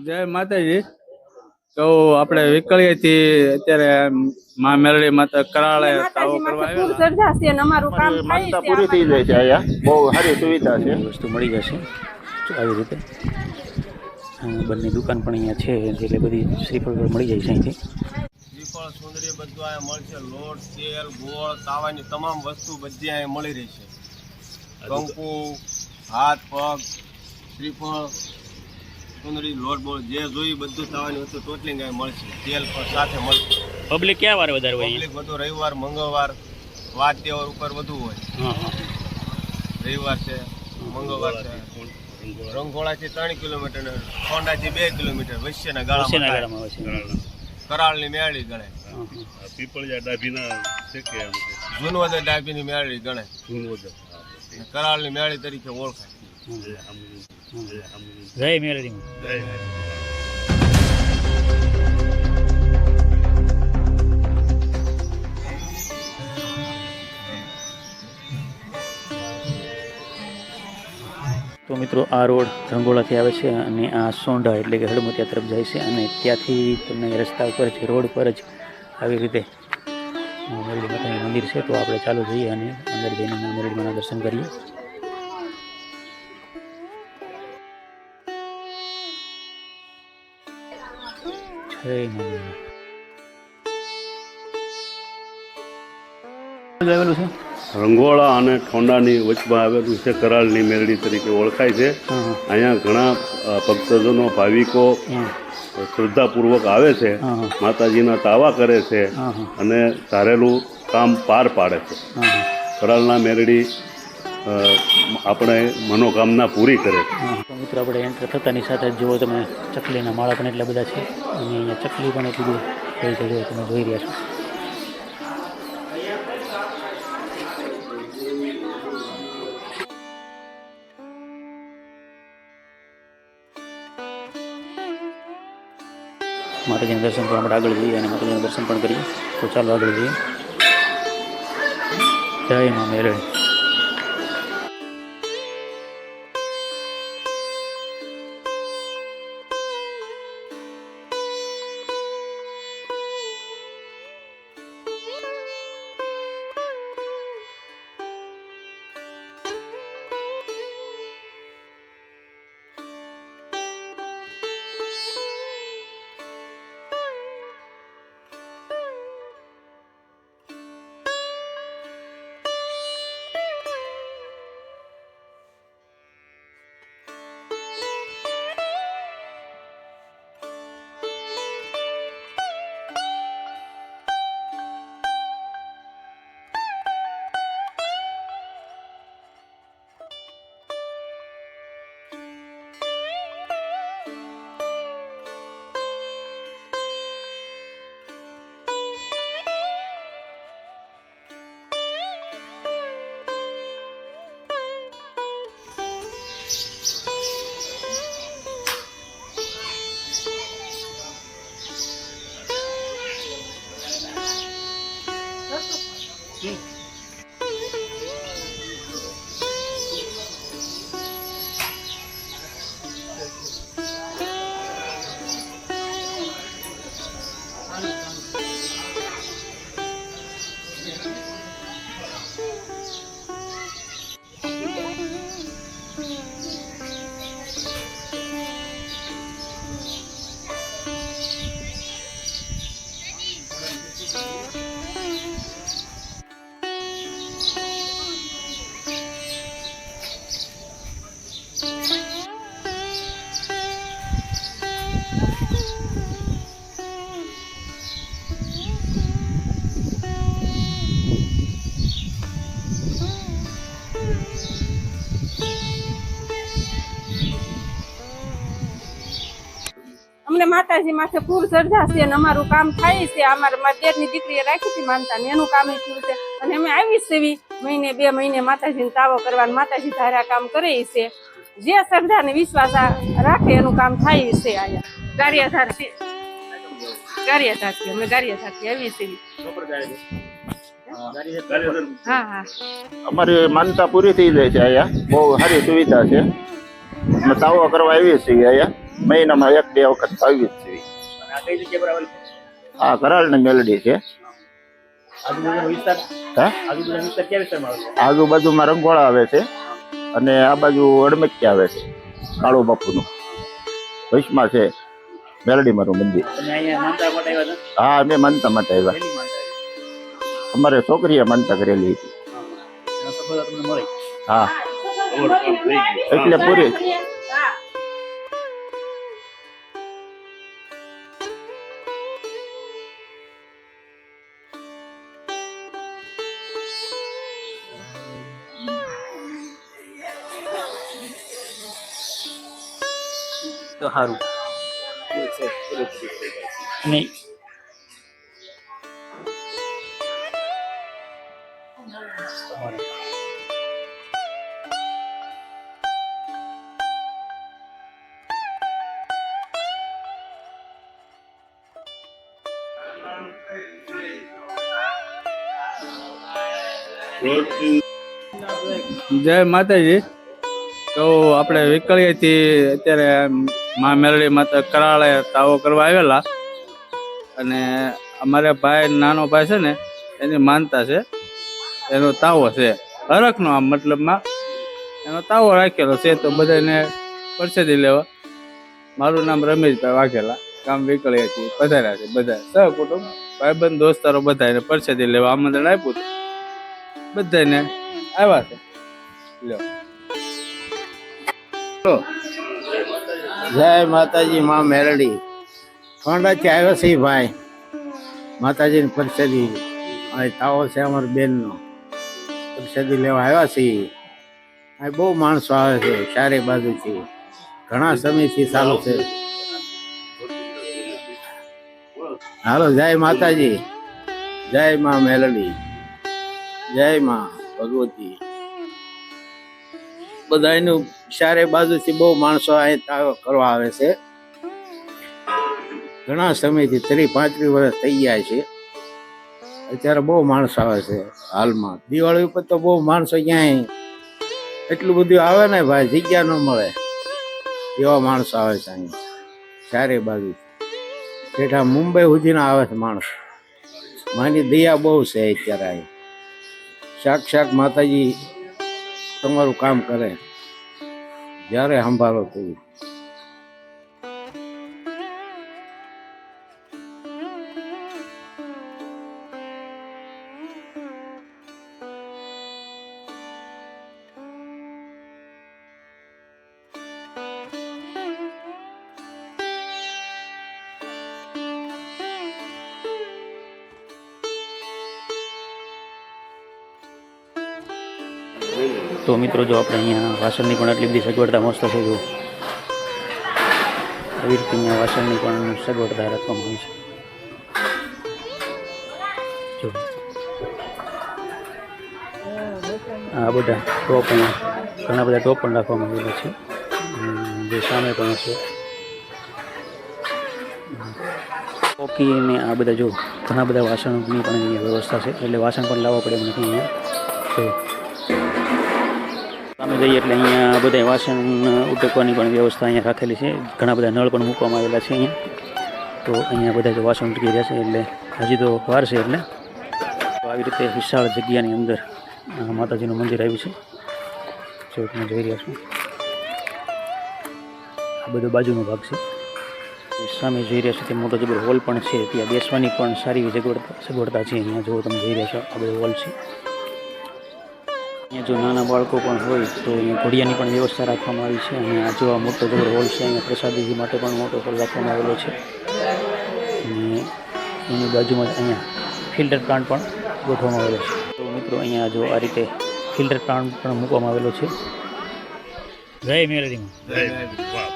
જય માતાજી. તો આપણે વિકળીએથી અત્યારે માં મેરડી માતા કરાળે તાવો કરવા આવ્યા. માનતા પૂરી થઈ જાય છે. અહીંયા બહુ સારી સુવિધા છે. વસ્તુ મળી જશે આવી રીતે. બંને દુકાન પણ અહીંયા છે એટલે બધી શ્રીફળ મળી જાય છે અહીંથી. શ્રીફળ સુંદરી બધું અહીંયા મળશે. લોટ, તેલ, ગોળ, તાવાની તમામ વસ્તુ બધી અહીંયા મળી રહી છે. કંકુ, હાથ પગ, શ્રીફળ, સુંદરી, લોટ બોળ જે જોઈ બધું તાવાની વસ્તુ ટોટલી અહીંયા મળશે. તેલ પણ સાથે મળશે. પબ્લિક ક્યાં વારે વધારે હોય? પબ્લિક બધું રવિવાર, મંગળવાર, વાર તહેવાર ઉપર વધુ હોય. રવિવાર છે, મંગળવાર છે. રંગોળાથી 3 કિલોમીટર, ખોંડાથી 2 કિલોમીટર વચ્ચેના ગાળામાં કરાળની મેળી ગણાય. પીપળિયા ડાભીના છે કે જૂનવદર ડાભીની મેળી ગણાય. કરાળની મેળી તરીકે ઓળખાય. જય મેરડી. તો મિત્રો આ રોડ રંગોળાથી આવે છે અને આ સોંઢા એટલે કે હળમતિયા તરફ જાય છે અને ત્યાંથી તમને રસ્તા ઉપર જ રોડ પર જ આવી રીતે મેરડી માતાનું મંદિર છે. તો આપણે ચાલુ જઈએ અને અંદર જઈને મેરડી માના દર્શન કરીએ. આવેલું છે રંગોળા અને ઠોંડાની વચમાં આવેલું છે. કરાળની મેરડી તરીકે ઓળખાય છે. અહીંયા ઘણા ભક્તજનો ભાવિકો શ્રદ્ધાપૂર્વક આવે છે, માતાજીના તાવા કરે છે અને ધારેલું કામ પાર પાડે છે. કરાળના મેરડી આપણે મનોકામના પૂરી કરે છે. મિત્રો આપણે એન્ટર થતાની સાથે જ જુઓ તમે ચકલીના માળા પણ એટલા બધા છે અને અહીંયા ચકલી પણ એટલી બધી થઈ છે. જો તમે જોઈ રહ્યા છો. માતાજીના દર્શન પણ આપણે આગળ જઈએ અને માતાજીના દર્શન પણ કરીએ. તો ચાલો આગળ જઈએ. જય મા મેરડી. અમને માતાજી માથે પૂર શ્રદ્ધા છે અને અમારું કામ થાય છે. અમારા દેરની દીકરીએ રાખી હતી માનતા ને એનું કામ થયું છે અને અમે આવી સેવી મહિને 2 મહિને માતાજીને તાવો કરવાનું માતાજી ધારા કામ કરે છે. જે શ્રદ્ધા ને વિશ્વાસ રાખે એનું કામ થાય છે. અહીંયા ગારિયાધાર છે, ગારિયાધાર છે. અમે ગારિયાધારથી આવી સેવી. હા હા, અમારી માનતા પૂરી થઈ જાય છે. અહીંયા બહુ સારી સુવિધા છે. અમે તાવો કરવા આવીએ છીએ અહીંયા. મહિનામાં 1-2 વખત પાવી જ છે. અને આ કઈ જગ્યા પર આવેલું છે? આ કરાળની મેલડી છે. આજુબાજુનો વિસ્તાર હા, આજુબાજુનો વિસ્તાર કયા વિસ્તારમાં આવે છે? આજુબાજુમાં રંગોળા આવે છે અને આ બાજુ અડમક્યા આવે છે. કાળુ બાપુનું વૈશમાં છે મેલડીમાનું મંદિર. તમે અહીંયા માનતા માટે આવ્યા હતા? હા, અમે માનતા માટે આવ્યા. શેની માનતા આવી? અમારે છોકરીએ માનતા કરેલી હતી. એનો સફળતા તમને મળી? હા, એટલે પૂરી. તો સારું. નહીં જય માતાજી. તો આપણે વિકળીએથી અત્યારે મા મેલડી માતા કરાળે તાવો કરવા આવેલા અને અમારે ભાઈ નાનો ભાઈ છે ને એની માનતા છે, એનો તાવો છે હરખનો, આમ મતલબમાં એનો તાવો રાખેલો છે. તો બધાને પરસેદી લેવા. મારું નામ રમેશભાઈ વાઘેલા, ગામ વિકળીએથી પધાર્યા છે બધા સહકુટુંબ, ભાઈબંધ દોસ્તારો બધાને પરસેદી લેવા આમંત્રણ આપ્યું હતું. બધાને આવ્યા છે. લ્યો. જય માતાજી. માં મેલડી ઠોંડાથી આવ્યો છે ભાઈ, માતાજીની પરસેદી અહીં તાવો છે અમારી બેનનો, પરસેદી લેવા આવ્યા છીએ. અહીં બહુ માણસો આવે છે ચારે બાજુથી, ઘણા સમયથી ચાલુ છે. હાલો, જય માતાજી, જય માં મેલડી, જય માં ભગવતી. બધાનું ચારે બાજુથી બહુ માણસો અહીં તાવો કરવા આવે છે. ઘણા સમયથી 30-35 વર્ષ થઈ ગયા છે. અત્યારે બહુ માણસો આવે છે હાલમાં. દિવાળી ઉપર તો બહુ માણસો ક્યાંય એટલું બધું આવે ને ભાઈ, જગ્યા ન મળે એવા માણસો આવે છે અહીં ચારે બાજુ. બેઠા મુંબઈ સુધીના આવે છે માણસો. માની દયા બહુ છે અત્યારે અહીં. સાક્ષાત માતાજી તમારું કામ કરે જ્યારે સંભાળો થયું. તો મિત્રો, જો આપણે અહીંયા વાસણની પણ આટલી બધી સગવડતા મસ્ત છે. જો એવી રીતે અહીંયા વાસણની પણ સગવડતા રાખવામાં આવી છે. જો આ બધા ટોપ, અહીંયા ઘણા બધા ટોપ પણ રાખવામાં આવેલા છે. જે સામે પણ છે ઓકી ને આ બધા. જો ઘણા બધા વાસણની પણ અહીંયા વ્યવસ્થા છે, એટલે વાસણ પણ લાવવા પડે એમ નથી અહીંયા. તો સામે જઈએ એટલે અહીંયા બધા વાસણ ઉટકવાની પણ વ્યવસ્થા અહીંયા રાખેલી છે. ઘણા બધા નળ પણ મૂકવામાં આવેલા છે અહીંયા. તો અહીંયા બધા જો વાસણ ઉટકી રહ્યા છે, એટલે હજી તો વાર છે. એટલે તો આવી રીતે વિશાળ જગ્યાની અંદર માતાજીનું મંદિર આવ્યું છે. જો તમે જોઈ રહ્યા છો, આ બધો બાજુનો ભાગ છે. સામે જોઈ રહ્યા છો તે મોટો જબર હોલ પણ છે, ત્યાં બેસવાની પણ સારી એવી સગવડતા છે. અહીંયા જો તમે જોઈ રહ્યા છો આ બધો હોલ છે. અહીંયા જો નાના બાળકો પણ હોય તો અહીંયા ઘોડિયાની પણ વ્યવસ્થા રાખવામાં આવી છે. અને આ જો આ મોટો જબર હોલ છે, અહીંયા પ્રસાદી માટે પણ મોટો હોલ રાખવામાં આવેલો છે. અને એની બાજુમાં જ અહીંયા ફિલ્ટર પ્લાન્ટ પણ ગોઠવવામાં આવેલો છે. તો મિત્રો, અહીંયા જો આ રીતે ફિલ્ટર પ્લાન્ટ પણ મૂકવામાં આવેલો છે. જય મેલડીમાં.